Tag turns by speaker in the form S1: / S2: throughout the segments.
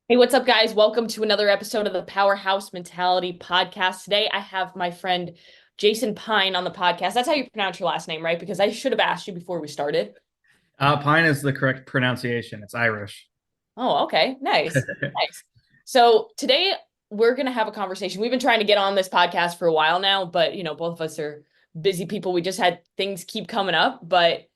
S1: Hey, what's up, guys? Welcome to another episode of the Powerhouse Mentality podcast. Today, I have my friend Jason Pyne on the podcast. That's how you pronounce your last name, right? Because I should have asked you before we started.
S2: Pine is the correct pronunciation. It's Irish.
S1: Oh, okay. Nice. Nice. So, today we're going to have a conversation. We've been trying to get on this podcast for a while now, but both of us are busy people. We just had things keep coming up, but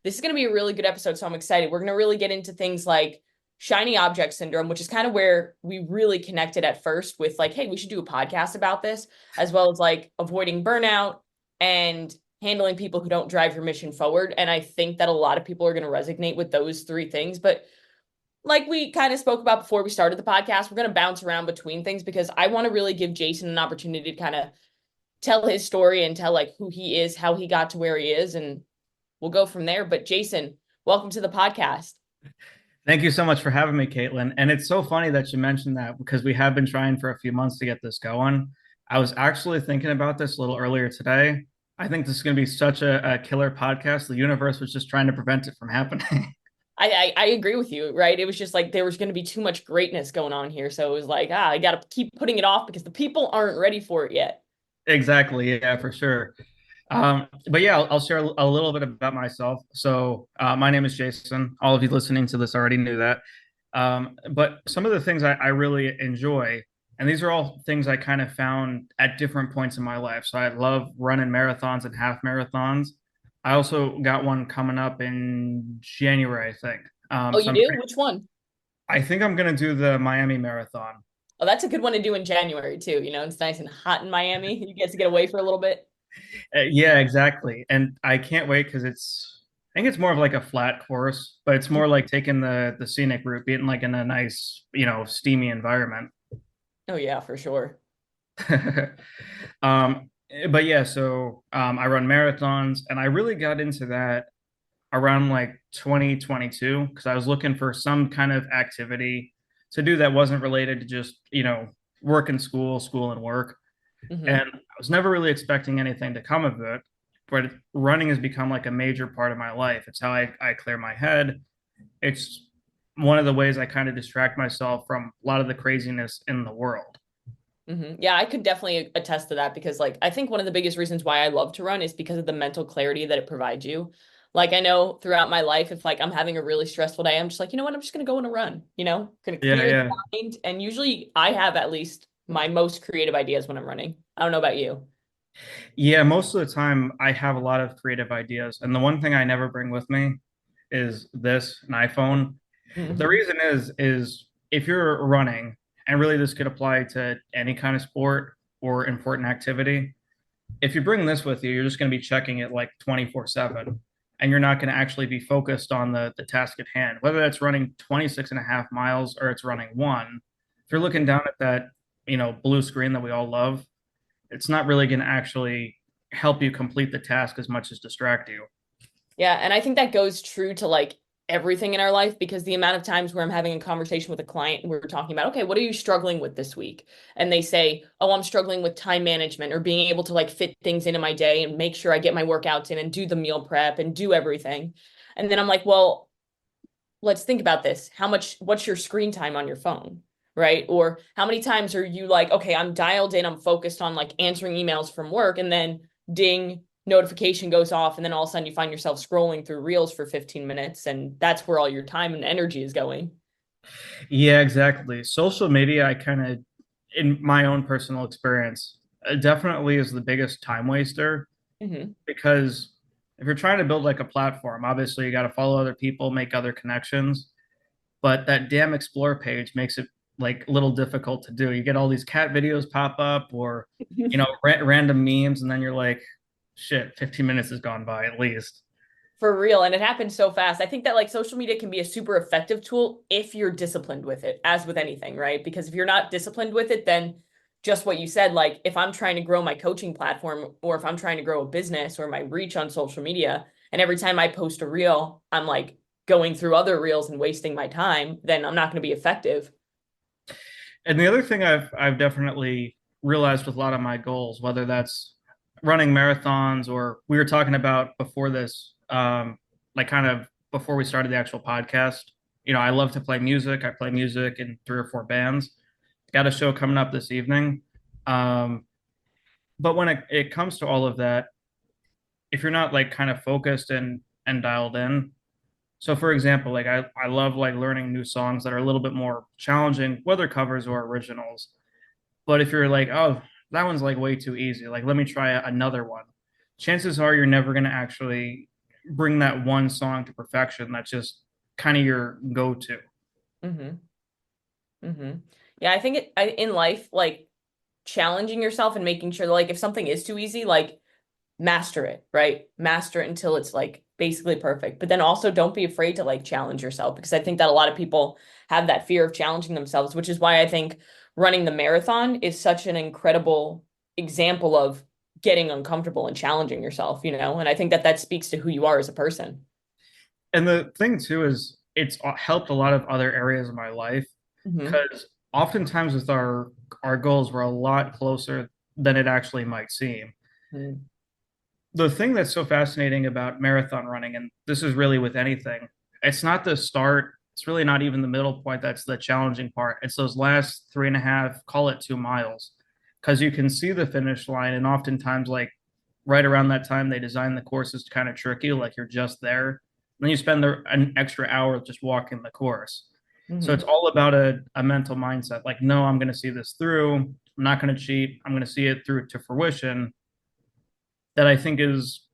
S1: this is going to be a really good episode. So, I'm excited. We're going to really get into things like shiny object syndrome, which is kind of where we really connected at first with like, hey, we should do a podcast about this, as well as like avoiding burnout and handling people who don't drive your mission forward. And I think that a lot of people are going to resonate with those three things. But like we kind of spoke about before we started the podcast, we're going to bounce around between things because I want to really give Jason an opportunity to kind of tell his story and tell like who he is, how he got to where he is, and we'll go from there. But Jason, welcome to the podcast.
S2: Thank you so much for having me, Caitlin. And it's so funny that you mentioned that because we have been trying for a few months to get this going. I was actually thinking about this a little earlier today. I think this is going to be such a killer podcast. The universe was just trying to prevent it from happening.
S1: I agree with you, right? It was just like there was going to be too much greatness going on here. So it was like, I got to keep putting it off because the people aren't ready for it yet.
S2: Exactly. Yeah, for sure. But yeah, I'll share a little bit about myself. So, my name is Jason. All of you listening to this already knew that. But some of the things I really enjoy, and these are all things I kind of found at different points in my life. So, I love running marathons and half marathons. I also got one coming up in January, I think.
S1: Oh, you do? Which one?
S2: I think I'm going to do the Miami Marathon.
S1: Oh, that's a good one to do in January too. It's nice and hot in Miami. You get to get away for a little bit.
S2: Yeah, exactly. And I can't wait because I think it's more of like a flat course, but it's more like taking the scenic route, being like in a nice, steamy environment.
S1: Oh yeah, for sure.
S2: um, but yeah, so I run marathons, and I really got into that around like 2022 because I was looking for some kind of activity to do that wasn't related to just, work and school and work. And
S1: Hmm.
S2: I was never really expecting anything to come of it, but running has become like a major part of my life. It's how I clear my head. It's one of the ways I kind of distract myself from a lot of the craziness in the world.
S1: Yeah, I could definitely attest to that because like I think one of the biggest reasons why I love to run is because of the mental clarity that it provides you. Like I know throughout my life, if like I'm having a really stressful day, I'm just like, you know what, I'm just gonna go on a run, gonna
S2: Yeah,
S1: clear the
S2: yeah.
S1: mind. And usually I have at least my most creative ideas when I'm running. I don't know about you.
S2: Yeah, most of the time I have a lot of creative ideas. And the one thing I never bring with me is an iPhone. The
S1: Hmm.
S2: reason is if you're running, and really this could apply to any kind of sport or important activity, if you bring this with you, you're just going to be checking it like 24/7, and you're not going to actually be focused on the task at hand, whether that's running 26 and a half miles or it's running one. If you're looking down at that, blue screen that we all love, it's not really going to actually help you complete the task as much as distract you.
S1: Yeah, and I think that goes true to like everything in our life because the amount of times where I'm having a conversation with a client and we're talking about, okay, what are you struggling with this week? And they say, oh, I'm struggling with time management or being able to like fit things into my day and make sure I get my workouts in and do the meal prep and do everything. And then I'm like, well, let's think about this. What's your screen time on your phone? Right? Or how many times are you like, okay, I'm dialed in, I'm focused on like answering emails from work, and then ding, notification goes off, and then all of a sudden you find yourself scrolling through reels for 15 minutes, and that's where all your time and energy is going.
S2: Yeah, exactly. Social media, I kind of, in my own personal experience, definitely is the biggest time waster
S1: Hmm.
S2: because if you're trying to build like a platform, obviously you got to follow other people, make other connections. But that damn explore page makes it like a little difficult to do. You get all these cat videos pop up or, random memes, and then you're like, shit, 15 minutes has gone by at least.
S1: For real. And it happens so fast. I think that like social media can be a super effective tool if you're disciplined with it, as with anything, right? Because if you're not disciplined with it, then just what you said, like if I'm trying to grow my coaching platform or if I'm trying to grow a business or my reach on social media, and every time I post a reel, I'm like going through other reels and wasting my time, then I'm not going to be effective.
S2: And the other thing I've definitely realized with a lot of my goals, whether that's running marathons or we were talking about before this, like kind of before we started the actual podcast. I love to play music. I play music in 3 or 4 bands. Got a show coming up this evening. Um, but when it comes to all of that, if you're not like kind of focused and dialed in, so for example, like I love like learning new songs that are a little bit more challenging, whether covers or originals. But if you're like, oh, that one's like way too easy, like let me try another one. Chances are you're never going to actually bring that one song to perfection. That's just kind of your go-to.
S1: Mm-hmm. Mm-hmm. Yeah, I think in life, like challenging yourself and making sure like if something is too easy, like master it, right? Master it until it's like basically perfect. But then also don't be afraid to like challenge yourself because I think that a lot of people have that fear of challenging themselves, which is why I think running the marathon is such an incredible example of getting uncomfortable and challenging yourself, And I think that that speaks to who you are as a person.
S2: And the thing too is it's helped a lot of other areas of my life
S1: Hmm.
S2: because oftentimes with our goals we're a lot closer than it actually might seem. The thing that's so fascinating about marathon running, and this is really with anything, it's not the start, it's really not even the middle point that's the challenging part. It's those last 3.5, call it 2 miles, because you can see the finish line, and oftentimes, like right around that time, they design the courses to kind of trick you, like you're just there. And then you spend an extra hour just walking the course. So it's
S1: Hmm.
S2: all about a mental mindset. Like, no, I'm going to see this through. I'm not going to cheat. I'm going to see it through to fruition. That I think is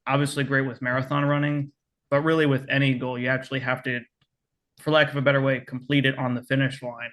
S2: obviously great with marathon running, but really with any goal, you actually have to, for lack of a better way, complete it on the finish line.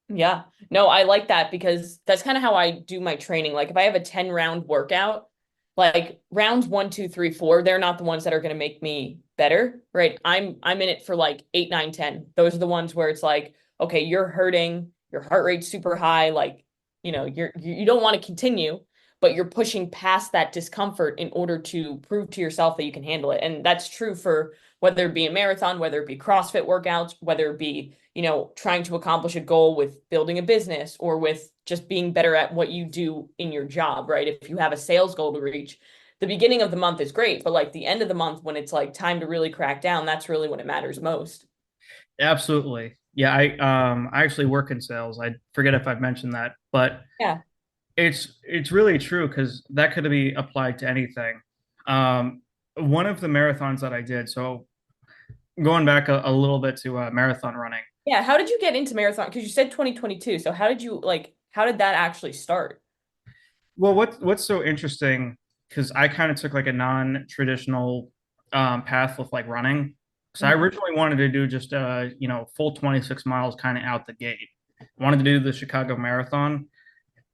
S1: Yeah. No, I like that because that's kind of how I do my training. Like if I have a 10 round workout, like rounds one, two, three, four, they're not the ones that are going to make me better, right? I'm in it for like 8, 9, 10. Those are the ones where it's like, okay, you're hurting, your heart rate's super high, like, you don't want to continue, but you're pushing past that discomfort in order to prove to yourself that you can handle it. And that's true for whether it be a marathon, whether it be CrossFit workouts, whether it be trying to accomplish a goal with building a business or with just being better at what you do in your job, right? If you have a sales goal to reach, the beginning of the month is great, but like the end of the month when it's like time to really crack down, that's really when it matters most.
S2: Absolutely. Yeah, I actually work in sales. I forget if I've mentioned that, but
S1: Yeah.
S2: it's really true because that could be applied to anything. One of the marathons that I did, so going back a little bit to marathon running.
S1: Yeah. How did you get into marathon? Because you said 2022. So how did that actually start?
S2: Well, what's so interesting, because I kind of took like a non-traditional path with like running. So I
S1: Mhm.
S2: originally wanted to do just full 26 miles kind of out the gate. Wanted to do the Chicago Marathon,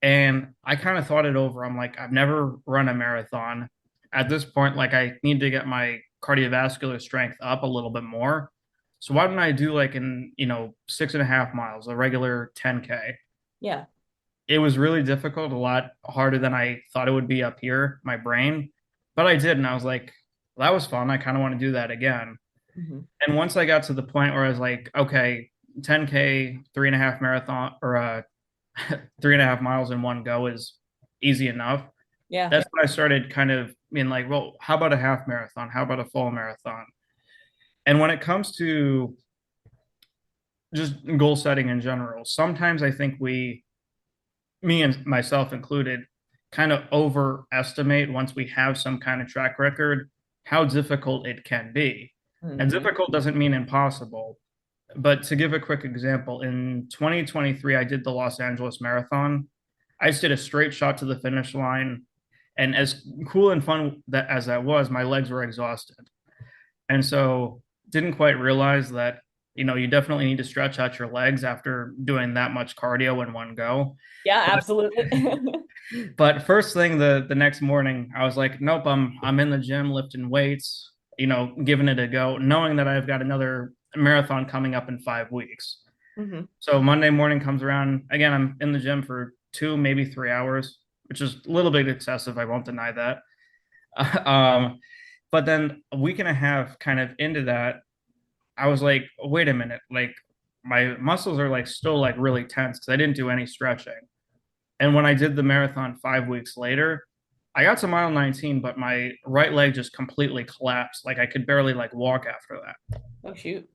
S2: and I kind of thought it over. I'm like, I've never run a marathon. At this point, like I need to get my cardiovascular strength up a little bit more. So why don't I do like 6.5 miles, a regular 10K?
S1: Yeah.
S2: It was really difficult, a lot harder than I thought it would be up here, my brain. But I did, and I was like, well, that was fun. I kind of want to do that again.
S1: Mhm.
S2: And once I got to the point where I was like, okay, 10K, 3.5 marathon or 3.5 miles in one go is easy enough.
S1: Yeah.
S2: That's when I started kind of being like, well, how about a half marathon? How about a full marathon? And when it comes to just goal setting in general, sometimes I think me and myself included, kind of overestimate once we have some kind of track record how difficult it can be. And
S1: Hmm.
S2: difficult doesn't mean impossible. But to give a quick example, in 2023, I did the Los Angeles Marathon. I just did a straight shot to the finish line. And as cool and fun as that was, my legs were exhausted. And so didn't quite realize that, you definitely need to stretch out your legs after doing that much cardio in one go.
S1: Yeah, absolutely.
S2: But first thing the next morning, I was like, nope, I'm in the gym lifting weights, giving it a go, knowing that I've got another marathon coming up in 5 weeks.
S1: Hmm.
S2: So Monday morning comes around, again, I'm in the gym for 2, maybe 3 hours, which is a little bit excessive. I won't deny that. Um, but then a week and a half kind of into that, I was like, wait a minute, like my muscles are like still like really tense because I didn't do any stretching. And when I did the marathon 5 weeks later, I got to mile 19, but my right leg just completely collapsed. Like I could barely like walk after that.
S1: Oh shoot.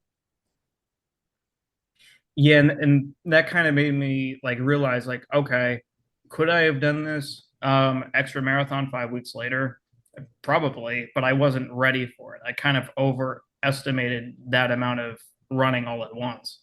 S2: Yeah, and that kind of made me like realize like, okay, could I have done this extra marathon 5 weeks later? Probably, but I wasn't ready for it. I kind of overestimated that amount of running all at once.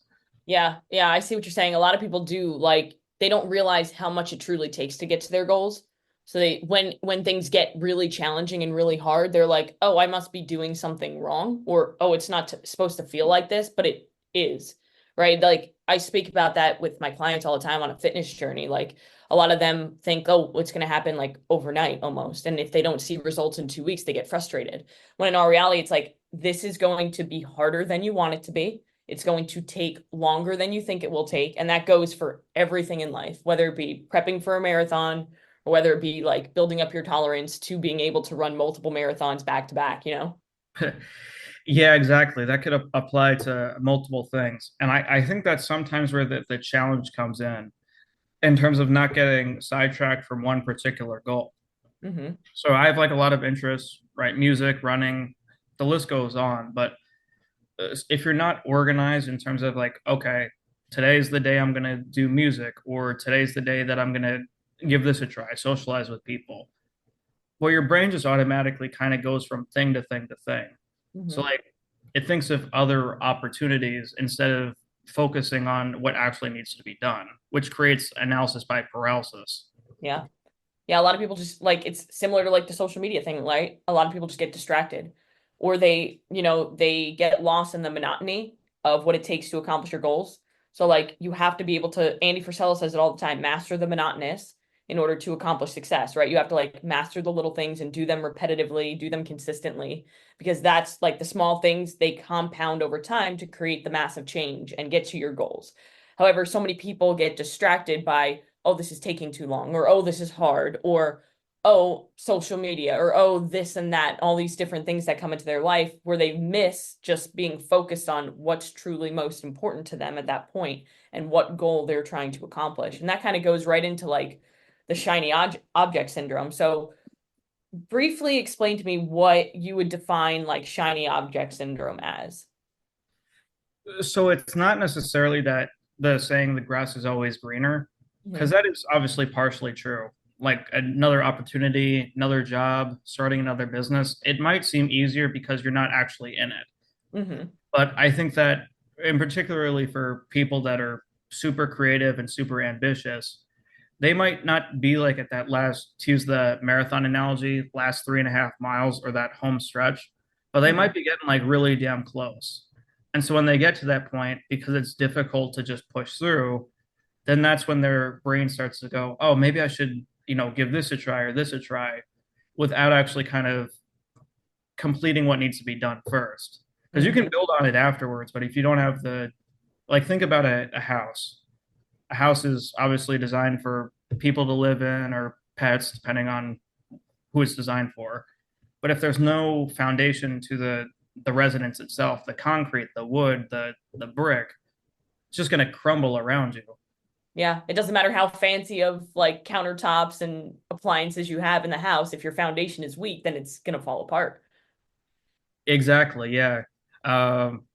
S1: Yeah, yeah, I see what you're saying. A lot of people do like they don't realize how much it truly takes to get to their goals. So they when things get really challenging and really hard, they're like, "Oh, I must be doing something wrong," or "Oh, it's not supposed to feel like this," but it is. Right? Like I speak about that with my clients all the time on a fitness journey. Like a lot of them think, "Oh, what's going to happen like overnight almost." And if they don't see results in 2 weeks, they get frustrated. When in our reality, it's like this is going to be harder than you want it to be. It's going to take longer than you think it will take. And that goes for everything in life, whether it be prepping for a marathon or whether it be like building up your tolerance to being able to run multiple marathons back to back, you know?
S2: Yeah, exactly. That could apply to multiple things. And I think that's sometimes where the challenge comes in terms of not getting sidetracked from one particular goal.
S1: Mm-hmm.
S2: So I have like a lot of interests, right? Music, running, the list goes on. But if you're not organized in terms of like, okay, today's the day I'm going to do music, or today's the day that I'm going to give this a try, socialize with people, well, your brain just automatically kind of goes from thing to thing to thing. So,
S1: Mm-hmm.
S2: like, it thinks of other opportunities instead of focusing on what actually needs to be done, which creates analysis by paralysis.
S1: Yeah. Yeah, a lot of people just like it's similar to like the social media thing, right? A lot of people just get distracted or they get lost in the monotony of what it takes to accomplish your goals. So like you have to be able to, Andy Frisella says it all the time, master the monotonous in order to accomplish success, right? You have to like master the little things and do them repetitively, do them consistently, because that's like the small things, they compound over time to create the massive change and get to your goals. However, so many people get distracted by oh, this is taking too long, or oh, this is hard, or oh, social media, or oh, this and that, all these different things that come into their life where they miss just being focused on what's truly most important to them at that point and what goal they're trying to accomplish. And that kind of goes right into like the shiny object syndrome. So, briefly explain to me what you would define like shiny object syndrome as.
S2: So, it's not necessarily that the saying the grass is always greener, because
S1: Hmm.
S2: that is obviously partially true. Like another opportunity, another job, starting another business, it might seem easier because you're not actually in it.
S1: Hmm.
S2: But I think that, and particularly for people that are super creative and super ambitious, they might not be like at that last, to use the marathon analogy, last 3.5 miles or that home stretch, but they
S1: Hmm.
S2: might be getting like really damn close. And so when they get to that point, because it's difficult to just push through, then that's when their brain starts to go, oh, maybe I should, give this a try or this a try without actually kind of completing what needs to be done first. Because you can
S1: Hmm.
S2: build on it afterwards, but if you don't have the, like, think about a house. A house is obviously designed for people to live in or pets, depending on who it's designed for. But if there's no foundation to the residence itself, the concrete, the wood, the brick, it's just going to crumble around you.
S1: Yeah, it doesn't matter how fancy of like countertops and appliances you have in the house. If your foundation is weak, then it's gonna fall apart.
S2: Exactly, yeah. Um,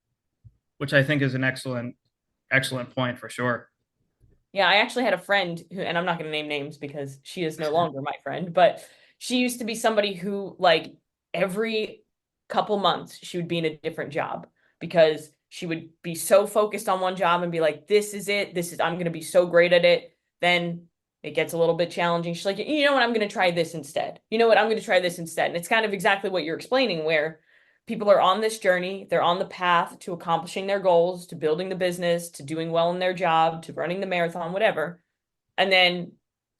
S2: which I think is an excellent point for sure.
S1: Yeah, I actually had a friend who, and I'm not gonna name names because she is no longer my friend, but she used to be somebody who like every couple months she would be in a different job because she would be so focused on one job and be like, this is it, this is I'm gonna be so great at it. Then it gets a little bit challenging. She's like, you know what, I'm gonna try this instead. You know what, I'm gonna try this instead. And it's kind of exactly what you're explaining, where people are on this journey, they're on the path to accomplishing their goals, to building the business, to doing well in their job, to running the marathon, whatever. And then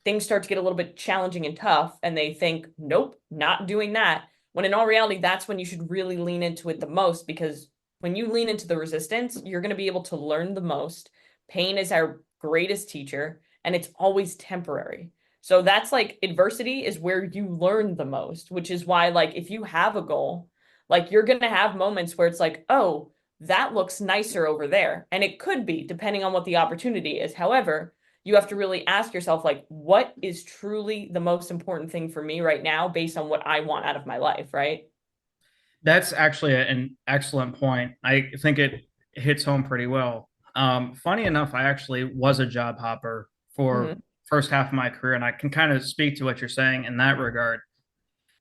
S1: things start to get a little bit challenging and tough, and they think, nope, not doing that. When in all reality, that's when you should really lean into it the most, because when you lean into the resistance, you're going to be able to learn the most. Pain is our greatest teacher, and it's always temporary. So that's like adversity is where you learn the most, which is why, like, if you have a goal, like, you're going to have moments where it's like, oh, that looks nicer over there. And it could be, depending on what the opportunity is. However, you have to really ask yourself, like, what is truly the most important thing for me right now based on what I want out of my life, right?
S2: That's actually an excellent point. I think it hits home pretty well. Funny enough, I actually was a job hopper for
S1: Hmm.
S2: first half of my career, and I can kind of speak to what you're saying in that regard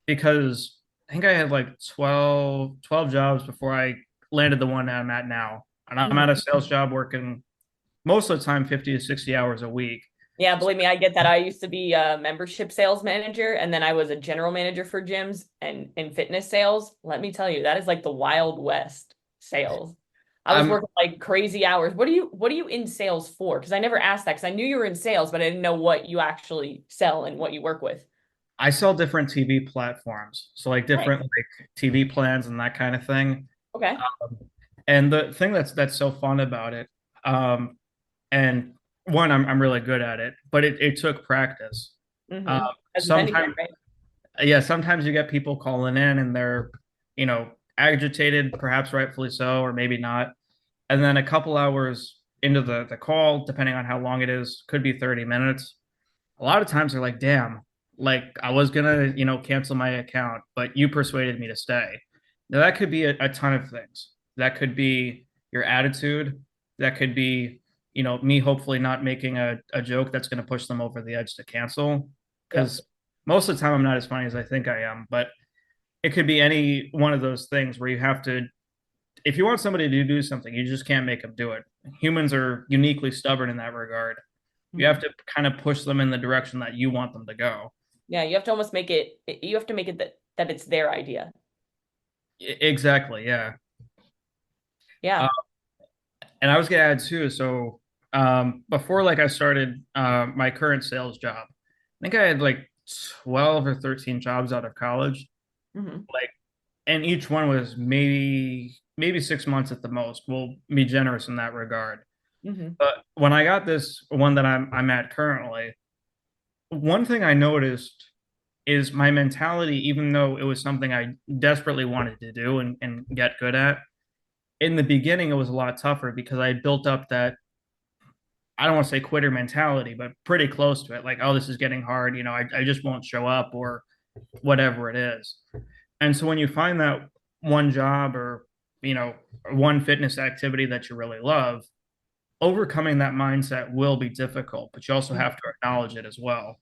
S2: because I think I had like 12 jobs before I landed the one that I'm at now. And I'm at a
S1: Hmm.
S2: sales job working most of the time 50 to 60 hours a week.
S1: Yeah, believe me, I get that. I used to be a membership sales manager, and then I was a general manager for gyms and fitness sales. Let me tell you, that is like the Wild West sales. I was
S2: I'm
S1: working like crazy hours. What are you in sales for? Because I never asked that because I knew you were in sales, but I didn't know what you actually sell and what you work with.
S2: I sell different TV platforms, so like different
S1: Nice.
S2: like TV plans and that kind of thing.
S1: Okay.
S2: Um, and the thing that's so fun about it, um, and one, I'm really good at it, but it took practice. Um,
S1: As with anything,
S2: sometimes,
S1: right?
S2: yeah, sometimes you get people calling in and they're, agitated, perhaps rightfully so, or maybe not. And then a couple hours into the call, depending on how long it is, could be 30 minutes. A lot of times they're like, damn, like I was gonna, cancel my account, but you persuaded me to stay. Now that could be a ton of things. That could be your attitude. That could be, me hopefully not making a joke that's going to push them over the edge to cancel.
S1: Yep.
S2: Because most of the time I'm not as funny as I think I am, but it could be any one of those things where you have to, if you want somebody to do something, you just can't make them do it. Humans are uniquely stubborn in that regard. You have
S1: Mhm.
S2: to kind of push them in the direction that you want them to go.
S1: Yeah, you have to almost make it, you have to make it that it's their idea.
S2: Exactly, yeah. Uh,
S1: Yeah.
S2: and I was gonna add too. So before like I started my current sales job, I think I had like 12 or 13 jobs out of college.
S1: Hmm.
S2: Like, and each one was maybe 6 months at the most. We'll be generous in that regard.
S1: Hmm.
S2: But when I got this one that I'm at currently, one thing I noticed is my mentality, even though it was something I desperately wanted to do and get good at, in the beginning, it was a lot tougher because I had built up that, I don't want to say quitter mentality, but pretty close to it. Like, oh, this is getting hard. I just won't show up or whatever it is. And so when you find that one job or, you know, one fitness activity that you really love, overcoming that mindset will be difficult, but you also have to acknowledge it as well.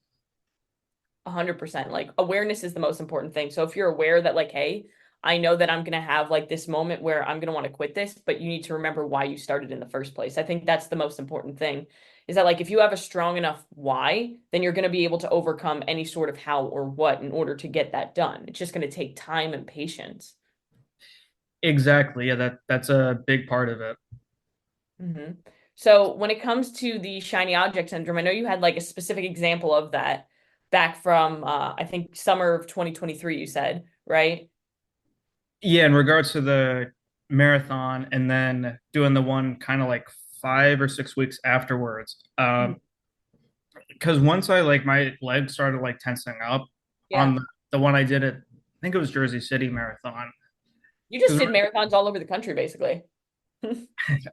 S1: 100%. Like awareness is the most important thing. So if you're aware that like, hey, I know that I'm gonna have like this moment where I'm gonna want to quit this, but you need to remember why you started in the first place. I think that's the most important thing. Is that like if you have a strong enough why, then you're gonna be able to overcome any sort of how or what in order to get that done. It's just gonna take time and patience.
S2: Exactly. Yeah, that's a big part of it.
S1: Hmm. So when it comes to the shiny object syndrome, I know you had like a specific example of that back from I think summer of 2023, you said, right?
S2: Yeah, in regards to the marathon and then doing the one kind of like 5 or 6 weeks afterwards.
S1: Mhm.
S2: Because once I like my legs started like tensing up on
S1: Yeah.
S2: the one I did at, I think it was Jersey City Marathon.
S1: You just
S2: Because
S1: did marathons all over the country, basically.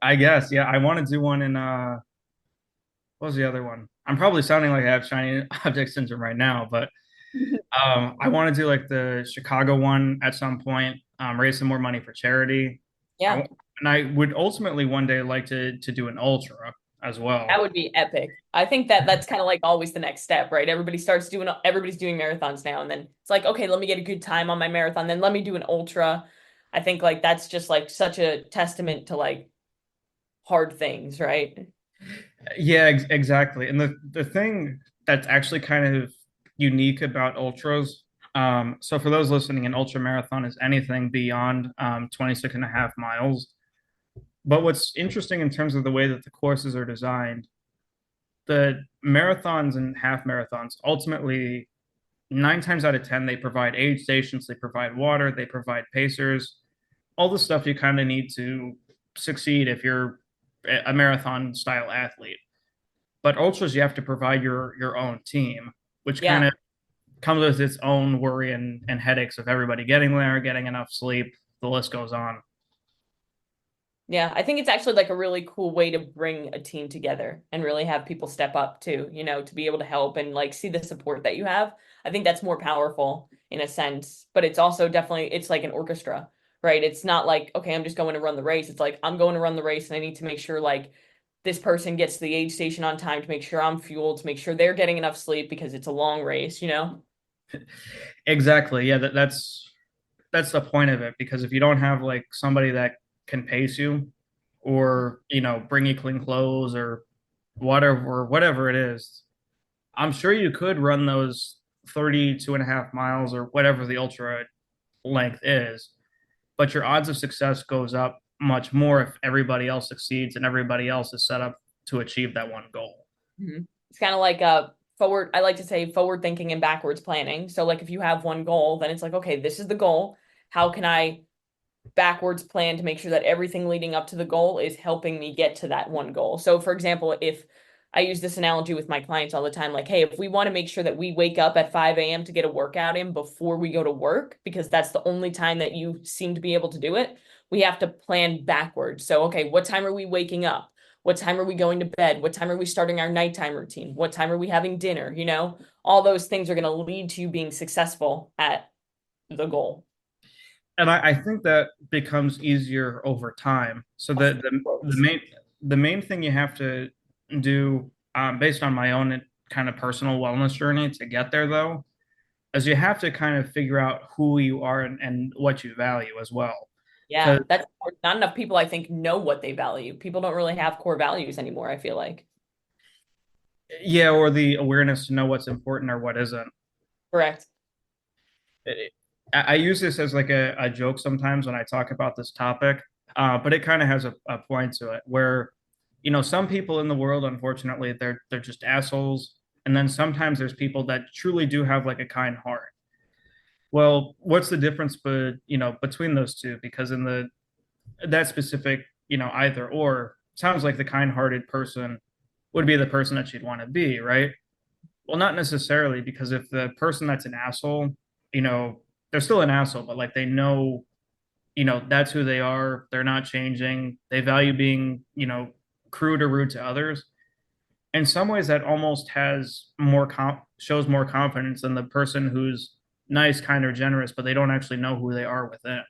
S2: I guess, yeah, I want to do one in what was the other one? I'm probably sounding like I have shiny object syndrome right now, but I want to do like the Chicago one at some point, raise some more money for charity.
S1: Yeah,
S2: And I would ultimately one day like to do an ultra as
S1: that
S2: well.
S1: would be epic. I think that that's kind of like always the next step, right? Everybody's doing marathons now, and then it's like, okay, let me get a good time on my marathon, then let me do an ultra. I think like that's just like such a testament to like hard things, right?
S2: Yeah, exactly. And the thing that's actually kind of unique about ultras, so for those listening, an ultra marathon is anything beyond 26 and a half miles. But what's interesting in terms of the way that the courses are designed, the marathons and half marathons, ultimately, 9 times out of 10, they provide aid stations, they provide water, they provide pacers, all the stuff you kind of need to succeed if you're a marathon style athlete. But ultras, you have to provide your own team, which kind
S1: Yeah.
S2: of comes with its own worry and headaches of everybody getting there, getting enough sleep. The list goes on.
S1: Yeah, I think it's actually like a really cool way to bring a team together and really have people step up too, to be able to help and like see the support that you have. I think that's more powerful in a sense, but it's also definitely it's like an orchestra, right? It's not like, okay, I'm just going to run the race. It's like I'm going to run the race and I need to make sure like this person gets to the aid station on time, to make sure I'm fueled, to make sure they're getting enough sleep because it's a long race, you know?
S2: Exactly. Yeah, that's the point of it, because if you don't have like somebody that can pace you, or bring you clean clothes, or whatever it is, I'm sure you could run those 32.5 miles or whatever the ultra length is, but your odds of success goes up much more if everybody else succeeds and everybody else is set up to achieve that one goal.
S1: Mhm. It's kind of like a forward, I like to say forward thinking and backwards planning. So like if you have one goal, then it's like, okay, this is the goal. How can I backwards plan to make sure that everything leading up to the goal is helping me get to that one goal? So for example, if I use this analogy with my clients all the time, like, hey, if we want to make sure that we wake up at 5 a.m. to get a workout in before we go to work, because that's the only time that you seem to be able to do it, we have to plan backwards. So, okay, what time are we waking up? What time are we going to bed? What time are we starting our nighttime routine? What time are we having dinner? You know, all those things are going to lead to you being successful at the goal.
S2: And I think that becomes easier over time. So
S1: Of
S2: the
S1: course.
S2: main thing you have to do, based on my own kind of personal wellness journey to get there, though, is you have to kind of figure out who you are, and what you value as well.
S1: Yeah,
S2: Because
S1: that's not enough people, I think, know what they value. People don't really have core values anymore, I feel like.
S2: yeah, or the awareness to know what's important or what isn't.
S1: Correct.
S2: I use this as like a joke sometimes when I talk about this topic, but it kind of has a point to it where, some people in the world, unfortunately, they're just assholes, and then sometimes there's people that truly do have like a kind heart. Well, what's the difference, between those two? Because in that specific, either or, sounds like the kind-hearted person would be the person that you'd want to be, right? Well, not necessarily, because if the person that's an asshole, you know, they're still an asshole, but like they know, that's who they are. They're not changing. They value being, crude or rude to others. In some ways, that almost shows more confidence than the person who's nice, kind, or generous, but they don't actually know who they are within.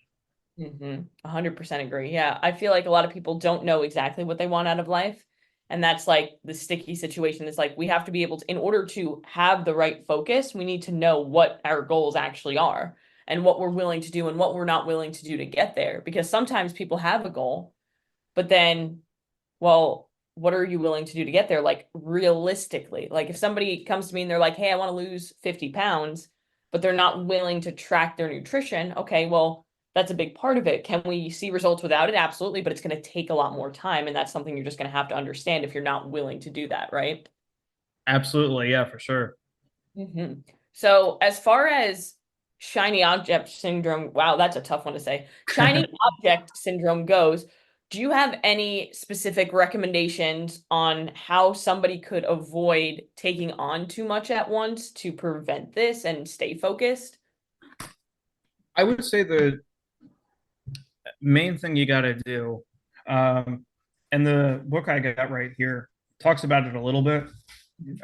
S1: 100% agree. Yeah, I feel like a lot of people don't know exactly what they want out of life. And that's like the sticky situation. It's like we have to be able to, in order to have the right focus, we need to know what our goals actually are and what we're willing to do and what we're not willing to do to get there. Because sometimes people have a goal, but then, well, what are you willing to do to get there? Like realistically, like if somebody comes to me and they're like, hey, I want to lose 50 pounds, but they're not willing to track their nutrition. Okay, well, that's a big part of it. Can we see results without it? Absolutely, but it's going to take a lot more time. And that's something you're just going to have to understand if you're not willing to do that, right?
S2: Absolutely, yeah, for sure.
S1: hmm So, as far as shiny object syndrome, wow, that's a tough one to say. Shiny object syndrome goes, do you have any specific recommendations on how somebody could avoid taking on too much at once to prevent this and stay focused?
S2: I would say the main thing you got to do, and the book I got right here talks about it a little bit.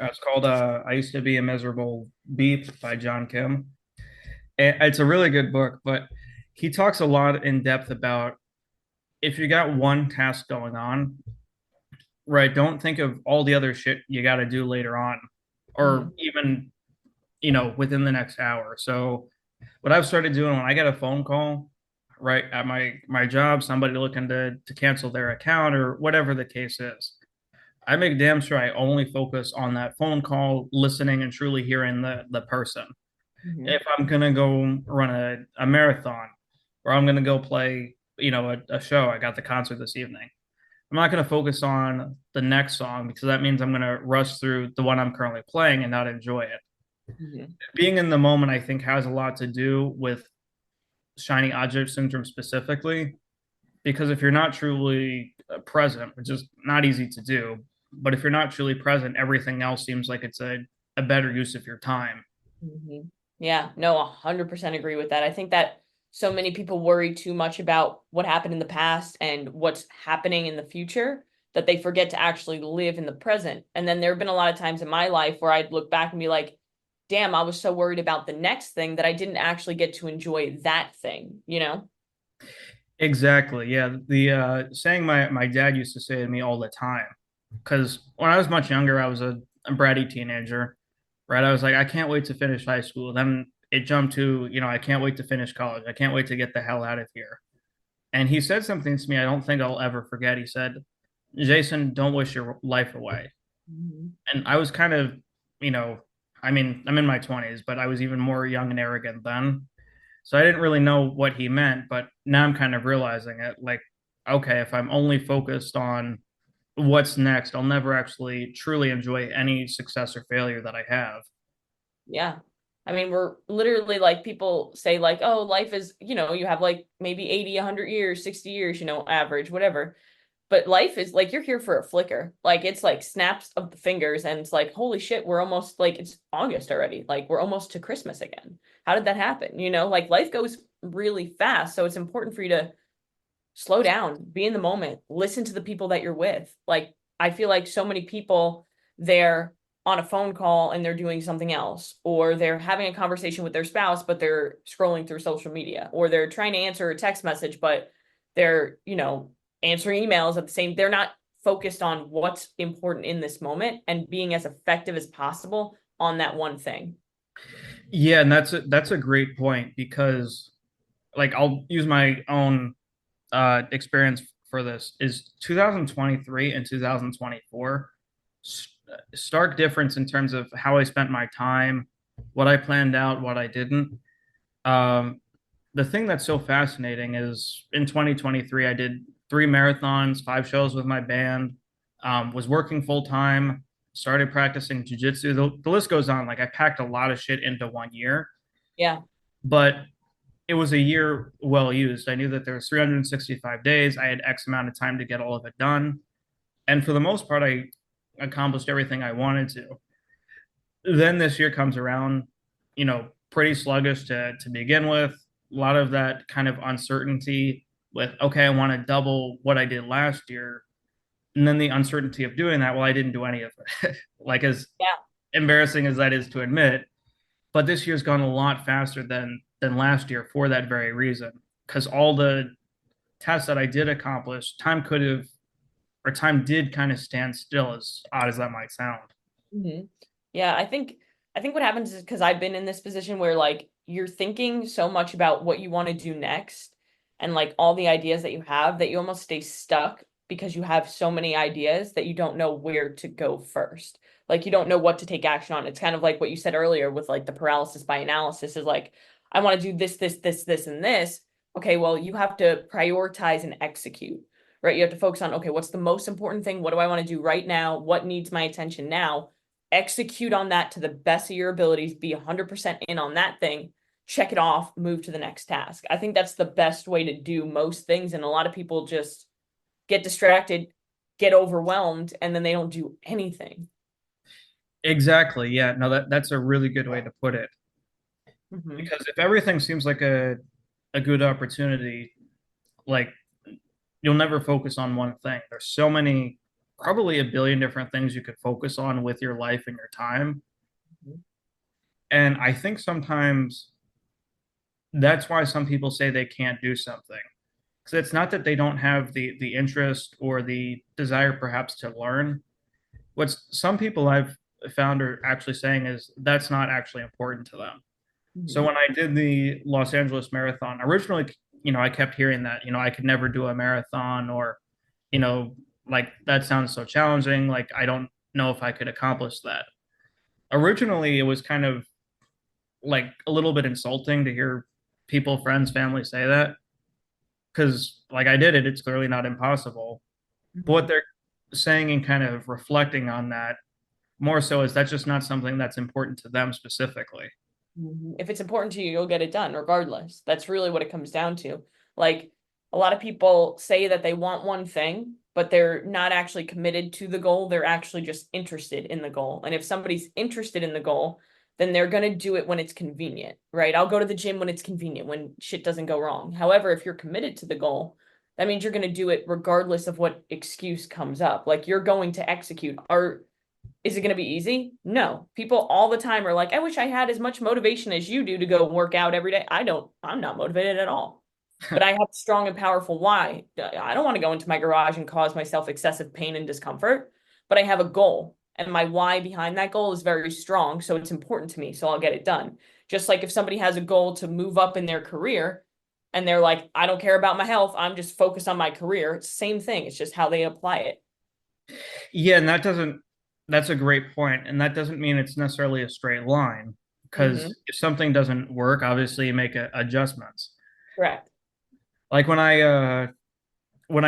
S2: It's called I Used to Be a Miserable Beep by John Kim. It's a really good book, but he talks a lot in depth about if you got one task going on, right, don't think of all the other shit you got to do later on, or
S1: Mhm.
S2: even, within the next hour. So what I've started doing when I get a phone call, right, at my job, somebody looking to cancel their account or whatever the case is, I make damn sure I only focus on that phone call, listening and truly hearing the person.
S1: Mhm.
S2: If I'm gonna go run a marathon, or I'm gonna go play, a show, I got the concert this evening. I'm not gonna focus on the next song, because that means I'm gonna rush through the one I'm currently playing and not enjoy it.
S1: Mhm.
S2: Being in the moment, I think, has a lot to do with shiny object syndrome specifically, because if you're not truly present, which is not easy to do, but if you're not truly present, everything else seems like it's a better use of your time.
S1: Yeah, no, 100% agree with that. I think that so many people worry too much about what happened in the past and what's happening in the future that they forget to actually live in the present. And then there have been a lot of times in my life where I'd look back and be like, damn, I was so worried about the next thing that I didn't actually get to enjoy that thing, you know?
S2: Exactly. Yeah. The saying my dad used to say to me all the time. because when I was much younger, I was a bratty teenager, right? I was like, I can't wait to finish high school. Then it jumped to, I can't wait to finish college. I can't wait to get the hell out of here. And he said something to me I don't think I'll ever forget. He said, Jason, don't wish your life away.
S1: Mhm.
S2: And I was kind of, you know, I mean, I'm in my 20s, but I was even more young and arrogant then. So I didn't really know what he meant, but now I'm kind of realizing it. Like, okay, if I'm only focused on what's next, I'll never actually truly enjoy any success or failure that I have.
S1: Yeah. I mean, we're literally like people say like, oh, life is, you have like maybe 80, 100 years, 60 years, average, whatever. But life is like you're here for a flicker. Like it's like snaps of the fingers and it's like, holy shit, we're almost like it's August already. Like we're almost to Christmas again. How did that happen? Like life goes really fast. So it's important for you to slow down, be in the moment, listen to the people that you're with. Like, I feel like so many people, they're on a phone call and they're doing something else, or they're having a conversation with their spouse, but they're scrolling through social media, or they're trying to answer a text message, but they're, answering emails at the same, they're not focused on what's important in this moment and being as effective as possible on that one thing.
S2: Yeah, and that's a great point because like I'll use my own experience for this is 2023 and 2024 stark difference in terms of how I spent my time, what I planned out, what I didn't. Um, the thing that's so fascinating is in 2023, I did 3 marathons, 5 shows with my band, was working full time, started practicing jujitsu. The list goes on. Like I packed a lot of shit into one year,
S1: Yeah.
S2: but it was a year well used. I knew that there was 365 days. I had X amount of time to get all of it done. And for the most part, I accomplished everything I wanted to. Then this year comes around, pretty sluggish to begin with. A lot of that kind of uncertainty with, okay, I want to double what I did last year. And then the uncertainty of doing that, well, I didn't do any of it. Like as
S1: Yeah.
S2: embarrassing as that is to admit, but this year's gone a lot faster than last year for that very reason. Because all the tasks that I did accomplish, time could have or time did kind of stand still, as odd as that might sound.
S1: Hmm. Yeah, I think what happens is because I've been in this position where like you're thinking so much about what you want to do next and like all the ideas that you have that you almost stay stuck because you have so many ideas that you don't know where to go first. Like you don't know what to take action on. It's kind of like what you said earlier with like the paralysis by analysis is like, I want to do this, this, this, this, and this. Okay, well, you have to prioritize and execute, right? You have to focus on, okay, what's the most important thing? What do I want to do right now? What needs my attention now? Execute on that to the best of your abilities, be 100% in on that thing, check it off, move to the next task. I think that's the best way to do most things. And a lot of people just get distracted, get overwhelmed, and then they don't do anything.
S2: Exactly. Yeah. No, that's a really good way to put it.
S1: Mm-hmm.
S2: Because if everything seems like a good opportunity, like you'll never focus on one thing. There's so many, probably a billion different things you could focus on with your life and your time. And I think sometimes that's why some people say they can't do something. Because it's not that they don't have the interest or the desire perhaps to learn. What some people I've found are actually saying is that's not actually important to them. So
S1: Mm-hmm.
S2: when I did the Los Angeles Marathon, originally, I kept hearing that, I could never do a marathon or, you know, like that sounds so challenging. Like I don't know if I could accomplish that. Originally, it was kind of like a little bit insulting to hear people, friends, family say that because like I did it, it's clearly not impossible. But
S1: Mm-hmm.
S2: what they're saying and kind of reflecting on that more so is that's just not something that's important to them specifically.
S1: If it's important to you, you'll get it done regardless. That's really what it comes down to. Like a lot of people say that they want one thing, but they're not actually committed to the goal. They're actually just interested in the goal. And if somebody's interested in the goal, then they're going to do it when it's convenient, right? I'll go to the gym when it's convenient, when shit doesn't go wrong. However, if you're committed to the goal, that means you're going to do it regardless of what excuse comes up. Like you're going to execute. Is it going to be easy? No. People all the time are like, I wish I had as much motivation as you do to go work out every day. I'm not motivated at all. But I have a strong and powerful why. I don't want to go into my garage and cause myself excessive pain and discomfort. but I have a goal and my why behind that goal is very strong. So it's important to me. So I'll get it done. Just like if somebody has a goal to move up in their career and they're like, I don't care about my health, I'm just focused on my career. It's the same thing. It's just how they apply it.
S2: Yeah, and that's a great point. And that doesn't mean it's necessarily a straight line
S1: Hmm.
S2: because if something doesn't work, obviously you make adjustments.
S1: Correct.
S2: Like when I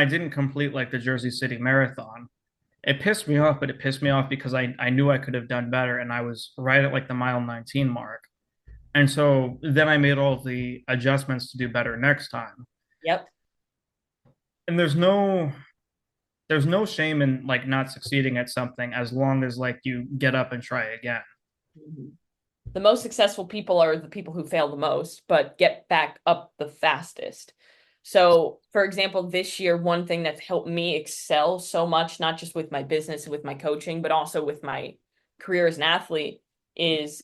S2: didn't complete like the Jersey City Marathon, it pissed me off, but it pissed me off because I knew I could have done better and I was right at like the mile 19 mark. And so then I made all the adjustments to do better next time.
S1: Yep.
S2: And there's no shame in like not succeeding at something as long as like you get up and try again.
S1: Mhm. The most successful people are the people who fail the most, but get back up the fastest. So, for example, this year, one thing that's helped me excel so much, not just with my business and with my coaching, but also with my career as an athlete, is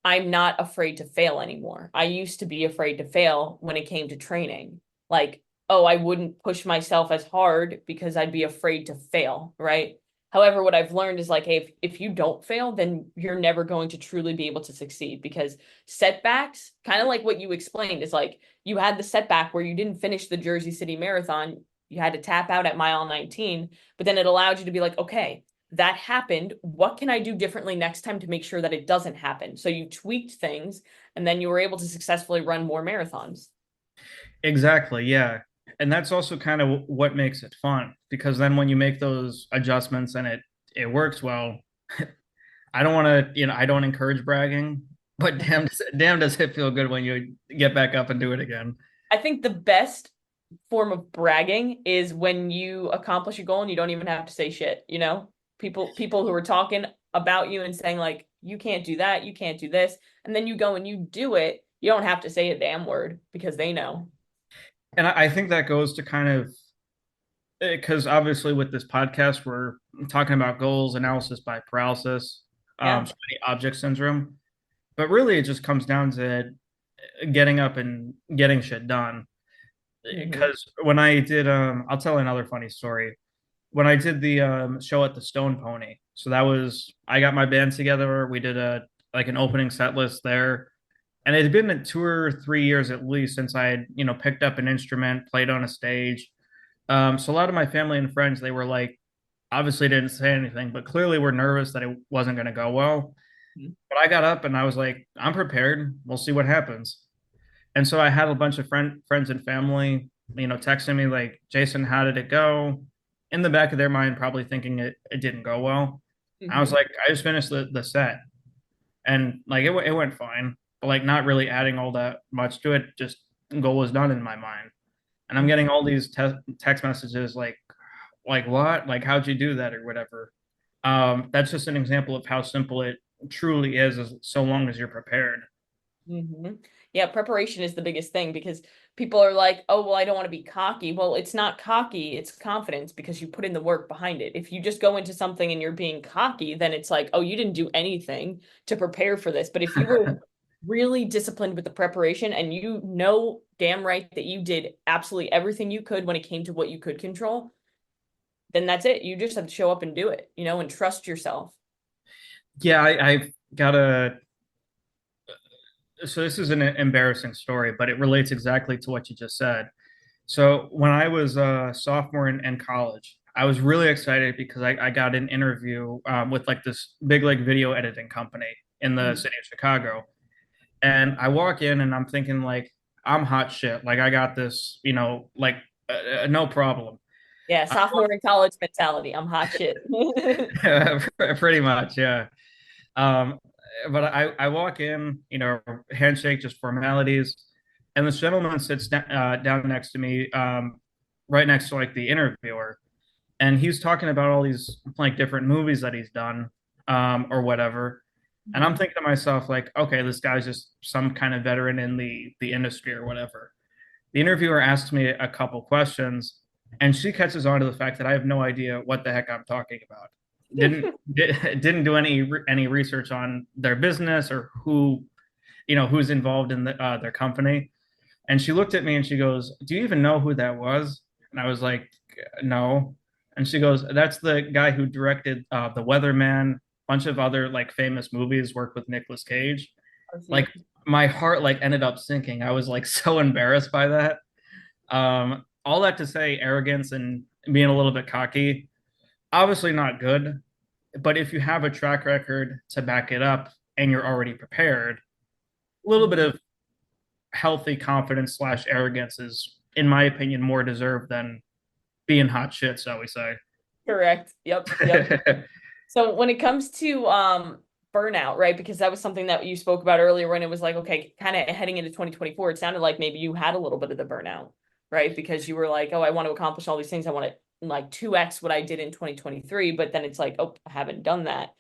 S1: I'm not afraid to fail anymore. I used to be afraid to fail when it came to training. Like, oh, I wouldn't push myself as hard because I'd be afraid to fail, right? However, what I've learned is like, hey, if you don't fail, then you're never going to truly be able to succeed because setbacks, kind of like what you explained, is like you had the setback where you didn't finish the Jersey City Marathon. You had to tap out at mile 19, but then it allowed you to be like, okay, that happened. What can I do differently next time to make sure that it doesn't happen? So you tweaked things and then you were able to successfully run more marathons.
S2: Exactly, yeah. And that's also kind of what makes it fun because then when you make those adjustments and it works well, I don't want to, I don't encourage bragging, but damn does it feel good when you get back up and do it again.
S1: I think the best form of bragging is when you accomplish a goal and you don't even have to say shit, you know? People who are talking about you and saying like you can't do that, you can't do this, and then you go and you do it. You don't have to say a damn word because they know.
S2: And I think that goes to kind of because obviously with this podcast we're talking about goals analysis by paralysis,
S1: Yeah.
S2: shiny object syndrome, but really it just comes down to getting up and getting shit done.
S1: Hmm.
S2: Because when I did, I'll tell another funny story. When I did the show at the Stone Pony, so that was I got my band together. We did a like an opening set list there, and it had been 2 or 3 years at least since I had picked up an instrument, played on a stage. So a lot of my family and friends they were like, obviously didn't say anything, but clearly were nervous that it wasn't going to go well. But I got up and I was like, I'm prepared. We'll see what happens. And so I had a bunch of friends and family, texting me like, Jason, how did it go? In the back of their mind, probably thinking it didn't go well. I was
S1: Hmm.
S2: like, I just finished the set and like it went fine, but like not really adding all that much to it. Just goal was done in my mind. And I'm getting all these text messages like what? Like how'd you do that or whatever. That's just an example of how simple it truly is as so long as you're prepared.
S1: Hmm. Yeah, preparation is the biggest thing because people are like, oh, well, I don't want to be cocky. Well, it's not cocky, it's confidence because you put in the work behind it. If you just go into something and you're being cocky, then it's like, oh, you didn't do anything to prepare for this. But if you were really disciplined with the preparation and you know damn right that you did absolutely everything you could when it came to what you could control, then that's it. You just have to show up and do it, and trust yourself.
S2: Yeah, I've got a so this is an embarrassing story, but it relates exactly to what you just said. So when I was a sophomore in college, I was really excited because I got an interview with like this big like video editing company in the
S1: Mhm.
S2: city of Chicago. And I walk in and I'm thinking like I'm hot shit. Like I got this, like no problem.
S1: Yeah, sophomore in college mentality. I'm hot shit.
S2: Pretty much, yeah. Um, but I walk in, handshake, just formalities, and this gentleman sits down next to me, right next to like the interviewer, and he's talking about all these like different movies that he's done, or whatever. And I'm
S1: Mhm.
S2: thinking to myself, like, okay, this guy's just some kind of veteran in the industry or whatever. The interviewer asks me a couple questions, and she catches on to the fact that I have no idea what the heck I'm talking about. Didn't do any research on their business or who's involved in their company. And she looked at me and she goes, "Do you even know who that was?" And I was like, "No." And she goes, that's the guy who directed The Weatherman, bunch of other like famous movies, worked with Nicolas Cage.
S1: I
S2: Like
S1: see.
S2: my heart like ended up sinking. I was like so embarrassed by that. All that to say, arrogance and being a little bit cocky, obviously not good. But if you have a track record to back it up and you're already prepared, a little bit
S1: Mhm.
S2: of healthy confidence slash arrogance is, in my opinion, more deserved than being hot shit, shall we say.
S1: Correct. Yep. Yep. So when it comes to burnout, right? Because that was something that you spoke about earlier when it was like, okay, kind of heading into 2024, it sounded like maybe you had a little bit of the burnout, right? Because you were like, oh, I want to accomplish all these things. I want to like 2x what I did in 2023, but then it's like, oh, I haven't done that.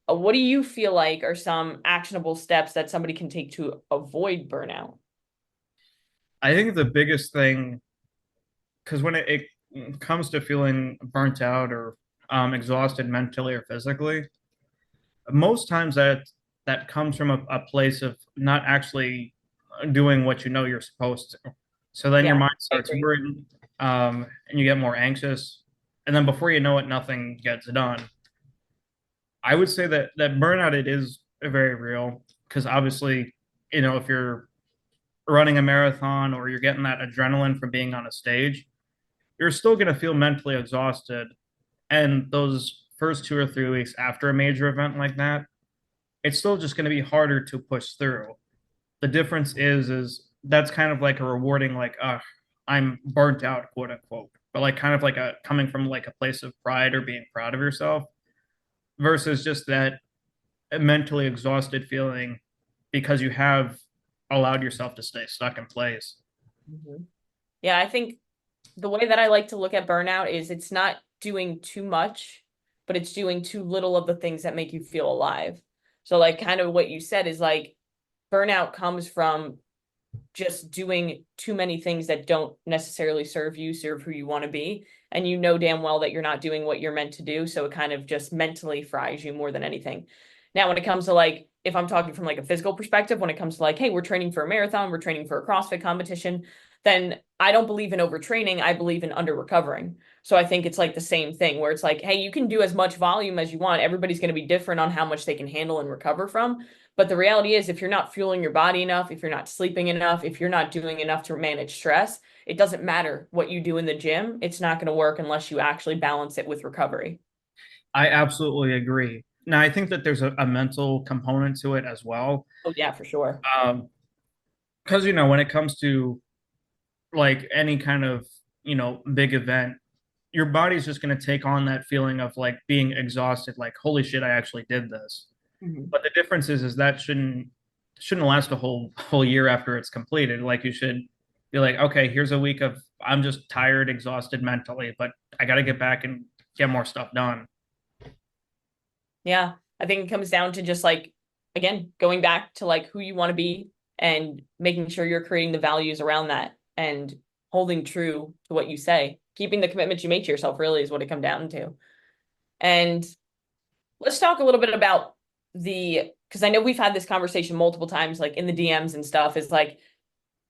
S1: What do you feel like are some actionable steps that somebody can take to avoid burnout?
S2: I think the biggest thing, because when it comes to feeling burnt out or exhausted mentally or physically, most times that comes from a place of not actually doing what you know you're supposed to. So then your
S1: Yeah,
S2: mind
S1: I
S2: starts
S1: agree.
S2: worrying, and you get more anxious, and then before you know it, nothing gets done. I would say that burnout it is very real because obviously, if you're running a marathon or you're getting that adrenaline from being on a stage, you're still going to feel mentally exhausted. And those first 2 or 3 weeks after a major event like that, it's still just going to be harder to push through. The difference is that's kind of like a rewarding, like, I'm burnt out, quote unquote, but like kind of like a coming from like a place of pride or being proud of yourself versus just that mentally exhausted feeling because you have allowed yourself to stay stuck in place.
S1: Mhm. Yeah, I think the way that I like to look at burnout is it's not doing too much, but it's doing too little of the things that make you feel alive. So, like, kind of what you said is like burnout comes from just doing too many things that don't necessarily serve who you want to be. And you know damn well that you're not doing what you're meant to do. So it kind of just mentally fries you more than anything. Now, when it comes to like, if I'm talking from like a physical perspective, when it comes to like, hey, we're training for a marathon, we're training for a CrossFit competition, then I don't believe in overtraining. I believe in under recovering. So I think it's like the same thing where it's like, hey, you can do as much volume as you want. Everybody's going to be different on how much they can handle and recover from. But the reality is, if you're not fueling your body enough, if you're not sleeping enough, if you're not doing enough to manage stress, it doesn't matter what you do in the gym. It's not going to work unless you actually balance it with recovery.
S2: I absolutely agree. Now, I think that there's a mental component to it as well.
S1: Oh, yeah, for sure.
S2: Um, because, when it comes to like any kind of, big event, your body's just going to take on that feeling of like being exhausted, like, holy shit, I actually did this.
S1: Mhm.
S2: But the difference is that shouldn't last a whole year after it's completed. Like you should be like, okay, here's a week of I'm just tired, exhausted mentally, but I got to get back and get more stuff done.
S1: Yeah, I think it comes down to just like, again, going back to like who you want to be and making sure you're creating the values around that and holding true to what you say. Keeping the commitments you make to yourself really is what it comes down to. And let's talk a little bit about because I know we've had this conversation multiple times, like in the DMs and stuff, is like,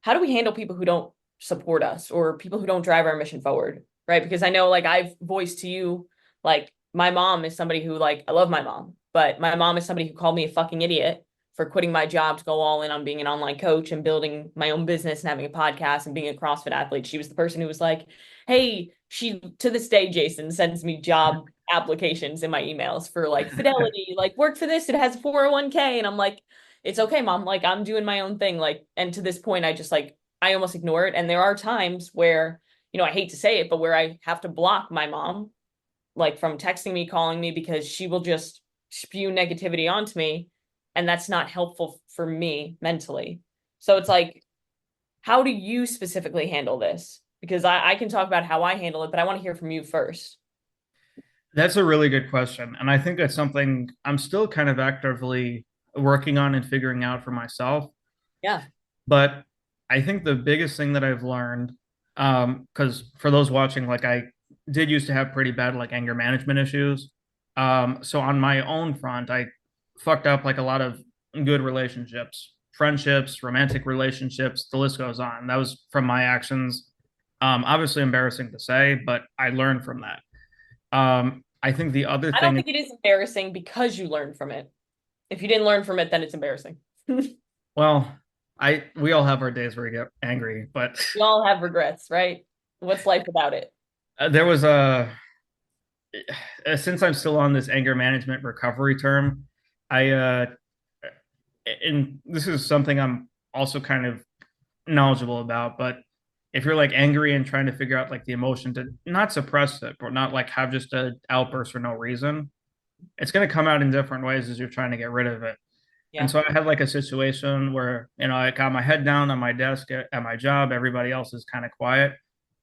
S1: how do we handle people who don't support us or people who don't drive our mission forward? Right. Because I know like I've voiced to you, like my mom is somebody who like, I love my mom, but my mom is somebody who called me a fucking idiot for quitting my job to go all in on being an online coach and building my own business and having a podcast and being a CrossFit athlete. She was the person who was like, hey, she to this day, Jason sends me job applications in my emails for like Fidelity, like work for this, it has a 401k. And I'm like, it's okay, mom. Like I'm doing my own thing. Like, and to this point, I just like I almost ignore it. And there are times where, I hate to say it, but where I have to block my mom, like from texting me, calling me, because she will just spew negativity onto me. And that's not helpful for me mentally. So it's like, how do you specifically handle this? Because I can talk about how I handle it, but I want to hear from you first.
S2: That's a really good question. And I think that's something I'm still kind of actively working on and figuring out for myself.
S1: Yeah.
S2: But I think the biggest thing that I've learned, because for those watching, like I did used to have pretty bad like anger management issues. So on my own front, I fucked up like a lot of good relationships, friendships, romantic relationships, the list goes on. That was from my actions. Obviously embarrassing to say, but I learned from that. I think the other
S1: I don't
S2: thing,
S1: think it is embarrassing because you learned from it. If you didn't learn from it, then it's embarrassing. We
S2: well, we all have our days where we get angry, but
S1: all have regrets, right? What's life without it?
S2: there was a since I'm still on this anger management recovery term, I and this is something I'm also kind of knowledgeable about, but if you're like angry and trying to figure out like the emotion to not suppress it, but not like have just a outburst for no reason, it's going to come out in different ways as you're trying to get rid of it. And
S1: Yeah.
S2: so I had like a situation where, I got my head down on my desk at my job. Everybody else is kind of quiet.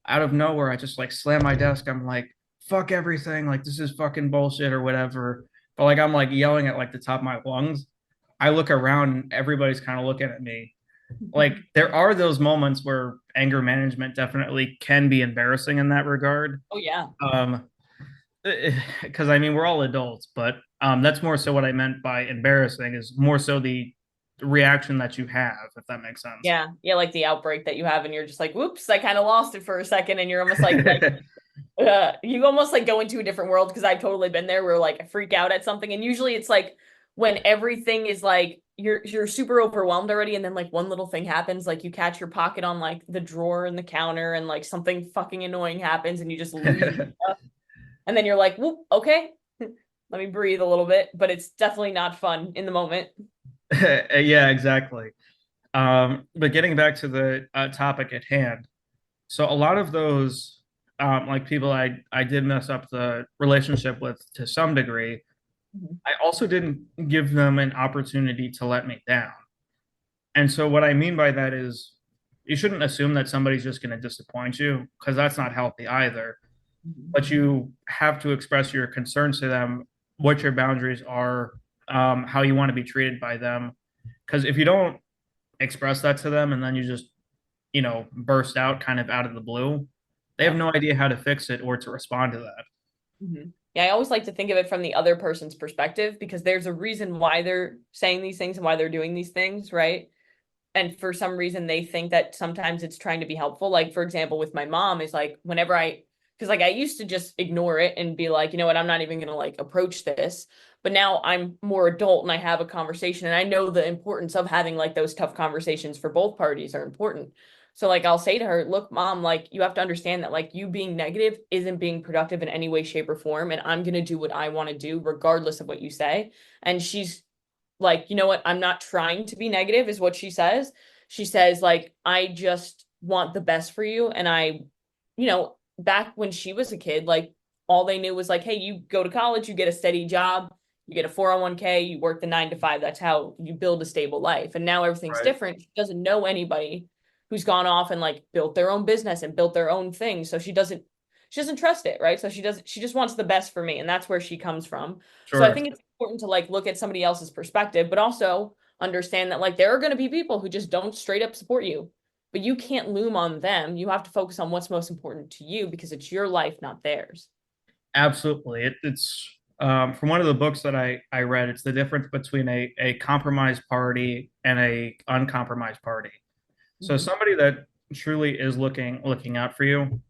S2: Out of nowhere, I just like slam my desk. I'm like, fuck everything. Like, this is fucking bullshit or whatever. But like, I'm like yelling at like the top of my lungs. I look around and everybody's kind of looking at me. Like, there are those moments where anger management definitely can be embarrassing in that regard.
S1: Oh yeah.
S2: Um, because I mean we're all adults, but that's more so what I meant by embarrassing is more so the reaction that you have, if that makes sense.
S1: Yeah. Yeah, like the outbreak that you have and you're just like, whoops, I kind of lost it for a second and you're almost like you almost like go into a different world because I've totally been there where like I freak out at something and usually it's like when everything is like you're super overwhelmed already and then like one little thing happens like you catch your pocket on like the drawer in the counter and like something fucking annoying happens and you just lose your stuff and then you're like whoop okay let me breathe a little bit but it's definitely not fun in the moment.
S2: Yeah, exactly. But getting back to the topic at hand, so a lot of those like people I did mess up the relationship with to some degree.
S1: Mhm.
S2: I also didn't give them an opportunity to let me down. And so what I mean by that is you shouldn't assume that somebody's just going to disappoint you because that's not healthy either.
S1: Mhm.
S2: But you have to express your concerns to them, what your boundaries are, how you want to be treated by them. Because if you don't express that to them and then you just, burst out kind of out of the blue, they have
S1: Yeah.
S2: no idea how to fix it or to respond to that.
S1: Yeah, I always like to think of it from the other person's perspective because there's a reason why they're saying these things and why they're doing these things, right? And for some reason they think that sometimes it's trying to be helpful. Like for example, with my mom is like whenever because like I used to just ignore it and be like, you know what, I'm not even gonna like approach this. But now I'm more adult and I have a conversation and I know the importance of having like those tough conversations for both parties are important. So like I'll say to her, look, mom, like you have to understand that like you being negative isn't being productive in any way, shape, or form. And I'm gonna do what I want to do regardless of what you say. And she's like, you know what? I'm not trying to be negative, is what she says. She says, like, I just want the best for you. And back when she was a kid, like, all they knew was, like, hey, you go to college, you get a steady job, you get a 401k, you work the 9 to 5. That's how you build a stable life. And now everything's
S2: Right.
S1: different. She doesn't know anybody who's gone off and, like, built their own business and built their own thing. So she doesn't trust it, right? So she just wants the best for me. And that's where she comes from. So I
S2: Sure.
S1: think it's important to like look at somebody else's perspective, but also understand that like there are going to be people who just don't straight up support you, but you can't loom on them. You have to focus on what's most important to you because it's your life, not theirs.
S2: Absolutely. It's from one of the books that I read, it's the difference between a compromised party and a uncompromised party. So
S1: Mhm.
S2: somebody that truly is looking out for you,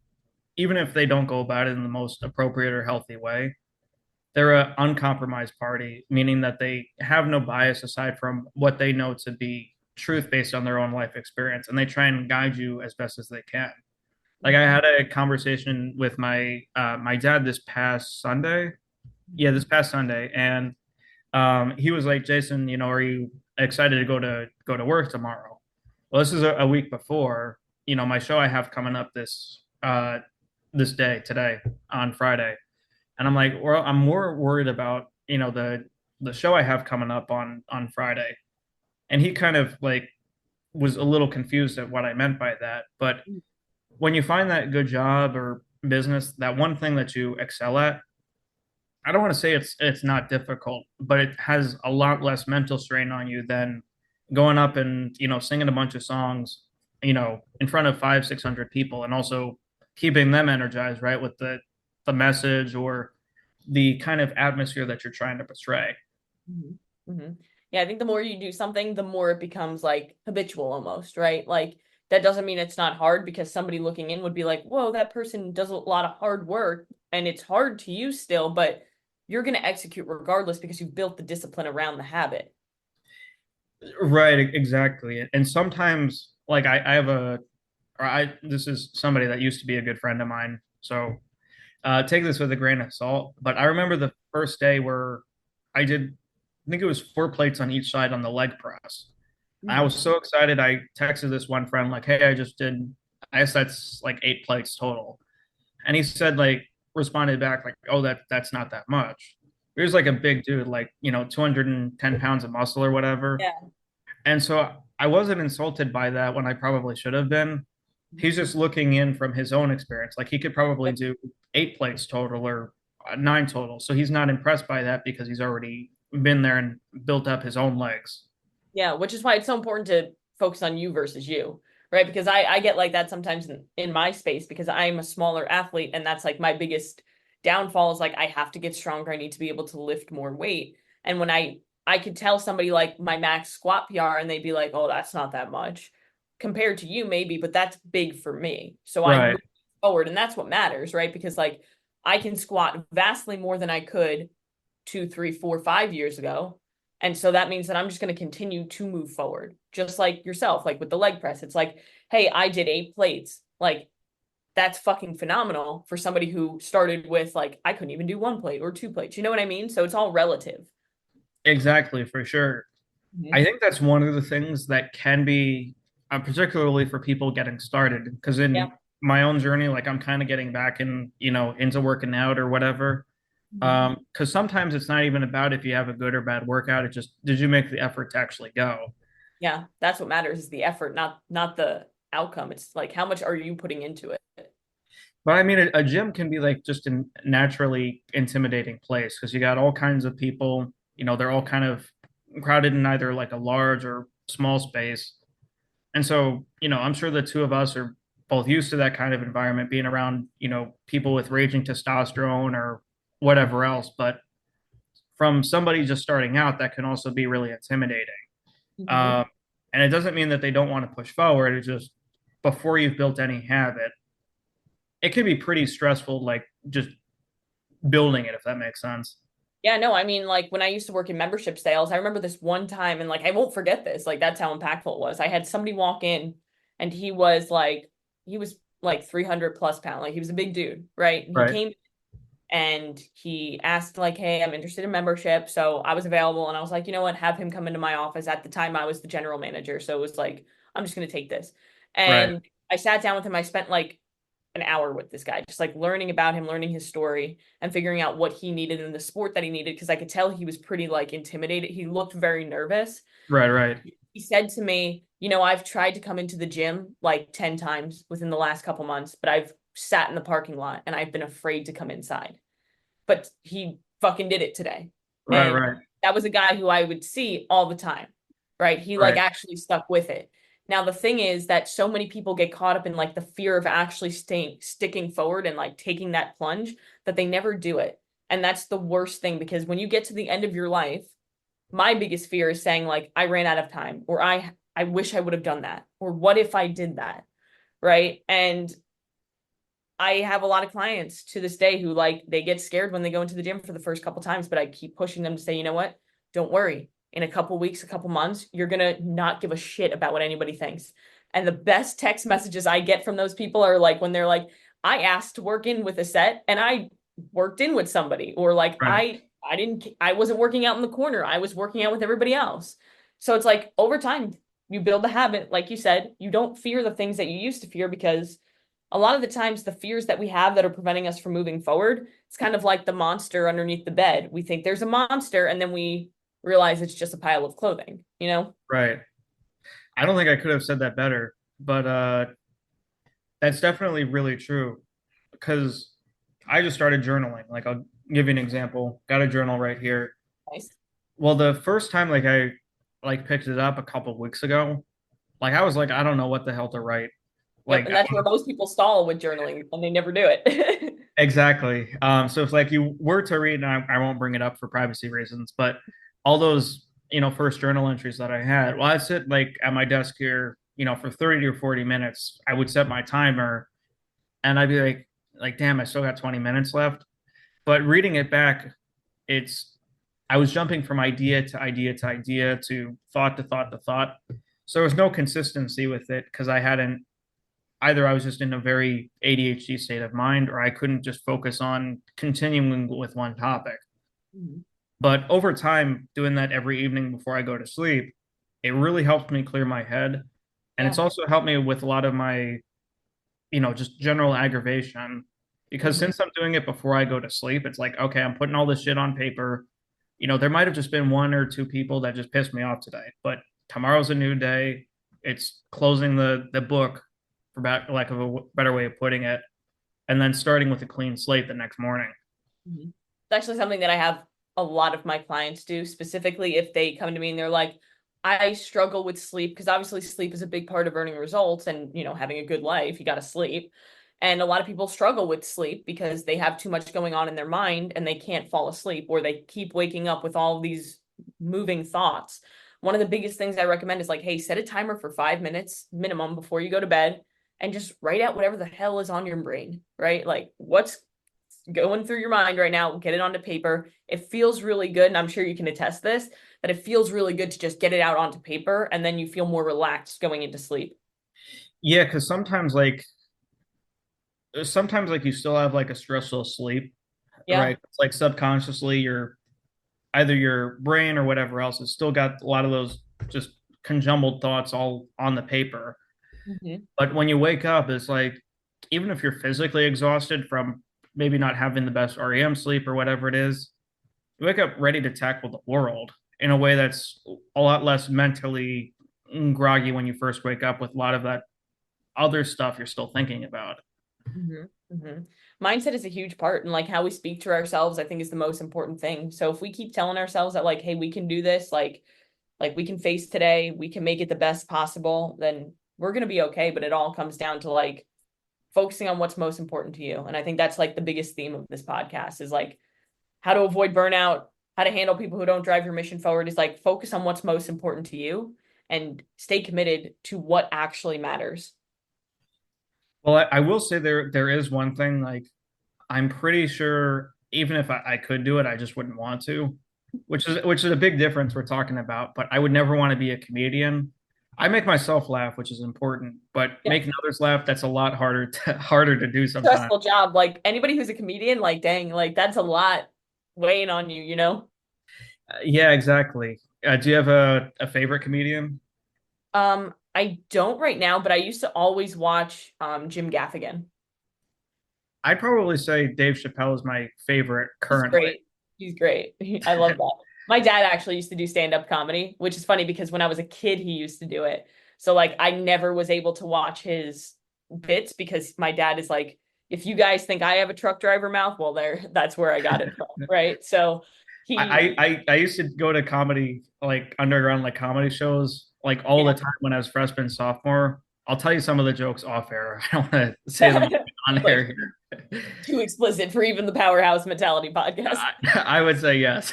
S2: even if they don't go about it in the most appropriate or healthy way, they're an uncompromised party, meaning that they have no bias aside from what they know to be truth based on their own life experience, and they try and guide you as best as they can. Like I had a conversation with my dad this past Sunday. Yeah, this past Sunday, and he was like, "Jason, are you excited to go to work tomorrow?" Well, this is a week before, my show I have coming up this day today on Friday, and I'm like, well, I'm more worried about the show I have coming up on Friday, and he kind of like was a little confused at what I meant by that, but when you find that good job or business, that one thing that you excel at, I don't want to say it's not difficult, but it has a lot less mental strain on you than going up and singing a bunch of songs, in front of 500-600 people, and also keeping them energized, right, with the message or the kind of atmosphere that you're trying to portray.
S1: Mhm. Mhm. Yeah, I think the more you do something, the more it becomes like habitual almost, right? Like that doesn't mean it's not hard because somebody looking in would be like, whoa, that person does a lot of hard work. and it's hard to use still, but you're going to execute regardless because you've built the discipline around the habit.
S2: Right, exactly. And sometimes, like I have this is somebody that used to be a good friend of mine. So take this with a grain of salt. But I remember the first day where I did, I think it was 4 plates on each side on the leg press. I was
S1: Mhm.
S2: so excited. I texted this one friend like, "Hey, I guess that's like 8 plates total." And he said like, responded back like, "Oh, that's not that much." He was like a big dude, like 210 pounds of muscle or whatever.
S1: Yeah.
S2: And so I wasn't insulted by that when I probably should have been. He's just looking in from his own experience. Like he could probably do 8 plates total or nine total. So he's not impressed by that because he's already been there and built up his own legs.
S1: Yeah, which is why it's so important to focus on you versus you, right? Because I get like that sometimes in my space because I'm a smaller athlete and that's like my biggest downfall is like I have to get stronger. I need to be able to lift more weight. And when I could tell somebody like my max squat PR and they'd be like, "Oh, that's not that much." Compared to you maybe, but that's big for me. So I'm
S2: Right.
S1: moving forward and that's what matters, right? Because like I can squat vastly more than I could 2, 3, 4, 5 years ago. And so that means that I'm just going to continue to move forward, just like yourself, like with the leg press. It's like, hey, I did 8 plates. Like, that's fucking phenomenal for somebody who started with, like, I couldn't even do 1 plate or 2 plates. You know what I mean? So it's all relative.
S2: Exactly, for sure. I
S1: Mhm.
S2: think that's one of the things that can be, particularly for people getting started, because
S1: Yeah.
S2: in my own journey, like I'm kind of getting back into working out or whatever.
S1: Mhm.
S2: Because sometimes it's not even about if you have a good or bad workout. It's just, did you make the effort to actually go?
S1: Yeah. That's what matters is the effort, not the outcome. It's like, how much are you putting into it?
S2: But I mean, a gym can be like just a naturally intimidating place because you got all kinds of people, they're all kind of crowded in either like a large or small space. And so, I'm sure the two of us are both used to that kind of environment, being around, people with raging testosterone or whatever else. But from somebody just starting out, that can also be really intimidating.
S1: Mhm.
S2: Um, and it doesn't mean that they don't want to push forward. It's just before you've built any habit, it can be pretty stressful, like just building it, if that makes sense.
S1: Yeah, no, I mean, like when I used to work in membership sales, I remember this one time, and like I won't forget this. Like that's how impactful it was. I had somebody walk in, and he was like 300 plus pound, like he was a big dude, right? And he
S2: Right.
S1: came and he asked like, "Hey, I'm interested in membership." So I was available, and I was like, you know what, have him come into my office. At the time, I was the general manager, so it was like, I'm just gonna take this.
S2: Right.
S1: And I sat down with him. I spent like an hour with this guy, just like learning about him, learning his story, and figuring out what he needed in the sport that he needed. Because I could tell he was pretty like intimidated. He looked very nervous.
S2: Right. Right.
S1: He said to me, "You know, I've tried to come into the gym like 10 times within the last couple months, but I've sat in the parking lot and I've been afraid to come inside." But he fucking did it today.
S2: Right.
S1: And
S2: Right.
S1: that was a guy who I would see all the time, right? He like
S2: Right.
S1: actually stuck with it. Now the thing is that so many people get caught up in like the fear of actually sticking forward and like taking that plunge that they never do it. And that's the worst thing because when you get to the end of your life, my biggest fear is saying like I ran out of time or I wish I would have done that or what if I did that, right? And I have a lot of clients to this day who like they get scared when they go into the gym for the first couple times, but I keep pushing them to say, you know what? Don't worry. In a couple weeks, a couple months, you're gonna not give a shit about what anybody thinks. And the best text messages I get from those people are like when they're like, I asked to work in with a set and I worked in with somebody, or like
S2: Right.
S1: I wasn't working out in the corner. I was working out with everybody else. So it's like over time, you build a habit, like you said, you don't fear the things that you used to fear because a lot of the times the fears that we have that are preventing us from moving forward, it's kind of like the monster underneath the bed. We think there's a monster and then we realize it's just a pile of clothing, you know?
S2: Right. I don't think I could have said that better, but that's definitely really true because I just started journaling. Like I'll give you an example. Got a journal right here.
S1: Nice.
S2: Well, the first time like I like picked it up a couple of weeks ago, like I was like, I don't know what the hell to write.
S1: Yep.
S2: Like
S1: And that's where most people stall with journaling and they never do it.
S2: exactly. So if like you were to read, and I won't bring it up for privacy reasons, but all those, first journal entries that I had, well, I'd sit like at my desk here, for 30 or 40 minutes. I would set my timer and I'd be like, like, damn, I still got 20 minutes left. But reading it back, it's I was jumping from idea to idea to idea to thought to thought to thought. So there was no consistency with it because I hadn't either I was just in a very ADHD state of mind or I couldn't just focus on continuing with one topic.
S1: Mhm.
S2: But over time, doing that every evening before I go to sleep, it really helped me clear my head. And it's
S1: Yeah.
S2: also helped me with a lot of my, just general aggravation. Because
S1: Mhm.
S2: since I'm doing it before I go to sleep, it's like, okay, I'm putting all this shit on paper. There might have just been one or two people that just pissed me off today, but tomorrow's a new day. It's closing the book, for lack of a better way of putting it, and then starting with a clean slate the next morning.
S1: Mhm. It's actually something that I have a lot of my clients do, specifically if they come to me and they're like, I struggle with sleep because obviously sleep is a big part of earning results and, having a good life, you got to sleep. And a lot of people struggle with sleep because they have too much going on in their mind and they can't fall asleep or they keep waking up with all these moving thoughts. One of the biggest things I recommend is like, hey, set a timer for 5 minutes minimum before you go to bed and just write out whatever the hell is on your brain, right? Like what's going through your mind right now, get it onto paper. It feels really good, and I'm sure you can attest this, that it feels really good to just get it out onto paper, and then you feel more relaxed going into sleep.
S2: Yeah, because sometimes you still have like a stressful sleep,
S1: Yeah.
S2: right? It's like subconsciously either your brain or whatever else has still got a lot of those just conjumbled thoughts all on the paper.
S1: Mm-hmm.
S2: But when you wake up, it's like even if you're physically exhausted from maybe not having the best REM sleep or whatever it is, you wake up ready to tackle the world in a way that's a lot less mentally groggy when you first wake up with a lot of that other stuff you're still thinking about.
S1: Mm-hmm. Mm-hmm. Mindset is a huge part, and like how we speak to ourselves, I think is the most important thing. So if we keep telling ourselves that like, hey, we can do this, like we can face today, we can make it the best possible, then we're gonna be okay. But it all comes down to like focusing on what's most important to you. And I think that's like the biggest theme of this podcast is like how to avoid burnout, how to handle people who don't drive your mission forward is like focus on what's most important to you and stay committed to what actually matters.
S2: Well, I will say there is one thing like I'm pretty sure even if I could do it, I just wouldn't want to, which is a big difference we're talking about. But I would never want to be a comedian. I make myself laugh, which is important, but
S1: Yeah.
S2: making others laugh, that's a lot harder to do sometimes.
S1: Stressful job. Like anybody who's a comedian, like dang, like that's a lot weighing on you, you know?
S2: Yeah, exactly. Do you have a favorite comedian?
S1: I don't right now, but I used to always watch Jim Gaffigan.
S2: I'd probably say Dave Chappelle is my favorite
S1: He's
S2: currently.
S1: great. He's great. I love that. My dad actually used to do stand-up comedy, which is funny because when I was a kid, he used to do it. So like I never was able to watch his bits because my dad is like, if you guys think I have a truck driver mouth, well, that's where I got it from, right? So he
S2: I used to go to comedy like underground like comedy shows like all the
S1: yeah.
S2: time when I was freshman sophomore. I'll tell you some of the jokes off air. I don't want to say them on
S1: Like
S2: air here.
S1: too explicit for even the Powerhouse Mentality podcast.
S2: I would say yes.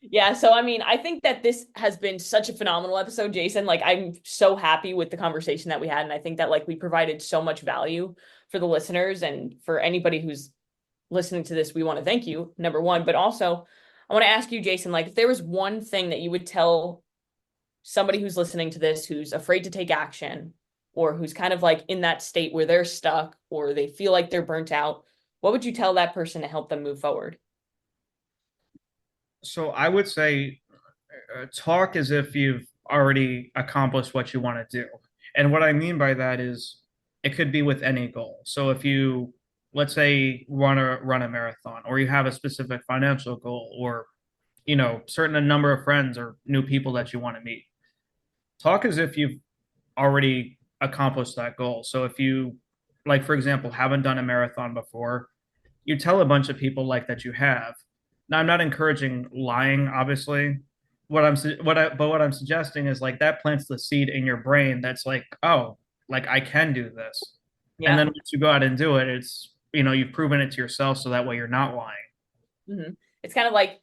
S1: Yeah, so I mean, I think that this has been such a phenomenal episode, Jason. Like, I'm so happy with the conversation that we had, and I think that like we provided so much value for the listeners and for anybody who's listening to this. We want to thank you, number one, but also I want to ask you, Jason, like if there was one thing that you would tell somebody who's listening to this who's afraid to take action or who's kind of like in that state where they're stuck or they feel like they're burnt out, what would you tell that person to help them move forward?
S2: So I would say talk as if you've already accomplished what you want to do. And what I mean by that is it could be with any goal. So if you, let's say, run a marathon, or you have a specific financial goal, or certain a number of friends or new people that you want to meet, talk as if you've already accomplished that goal. So if you, like for example, haven't done a marathon before, you tell a bunch of people like that you have. Now, I'm not encouraging lying, obviously. What I'm suggesting is like that plants the seed in your brain that's like, oh, like I can do this. And then
S1: Yeah.
S2: once you go out and do it, it's you've proven it to yourself, so that way you're not lying.
S1: Mm-hmm. It's kind of like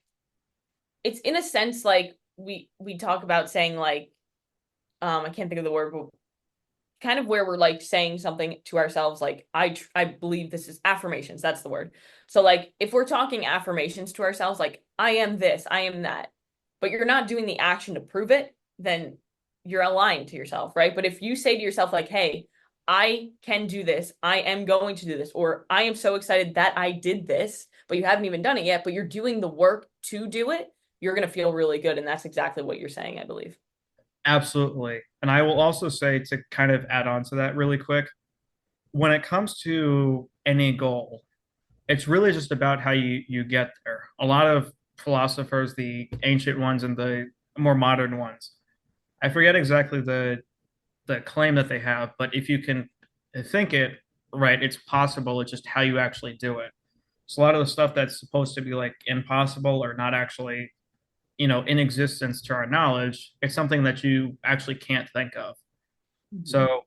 S1: it's in a sense like we talk about saying like I can't think of the word, but kind of where we're like saying something to ourselves, like, I believe this is affirmations. That's the word. So like, if we're talking affirmations to ourselves, like, I am this, I am that, but you're not doing the action to prove it, then you're lying to yourself, right? But if you say to yourself, like, hey, I can do this, I am going to do this, or I am so excited that I did this, but you haven't even done it yet, but you're doing the work to do it, you're going to feel really good. And that's exactly what you're saying, I believe.
S2: Absolutely. And I will also say, to kind of add on to that really quick, when it comes to any goal, it's really just about how you get there. A lot of philosophers, the ancient ones and the more modern ones, I forget exactly the claim that they have, but if you can think it right, it's possible. It's just how you actually do it. So a lot of the stuff that's supposed to be like impossible or not actually, in existence to our knowledge, it's something that you actually can't think of.
S1: Mhm.
S2: So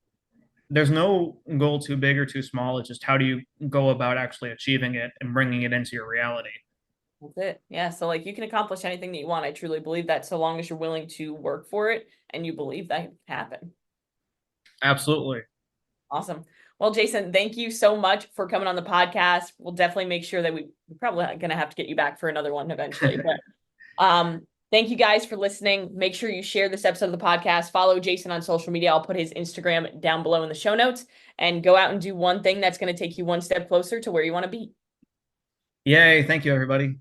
S2: there's no goal too big or too small. It's just how do you go about actually achieving it and bringing it into your reality.
S1: That's it. Yeah. So like you can accomplish anything that you want. I truly believe that, so long as you're willing to work for it and you believe that can happen.
S2: Absolutely.
S1: Awesome. Well, Jason, thank you so much for coming on the podcast. We'll definitely make sure that we're probably going to have to get you back for another one eventually. But thank you guys for listening. Make sure you share this episode of the podcast. Follow Jason on social media. I'll put his Instagram down below in the show notes, and go out and do one thing that's going to take you one step closer to where you want to be.
S2: Yay. Thank you, everybody.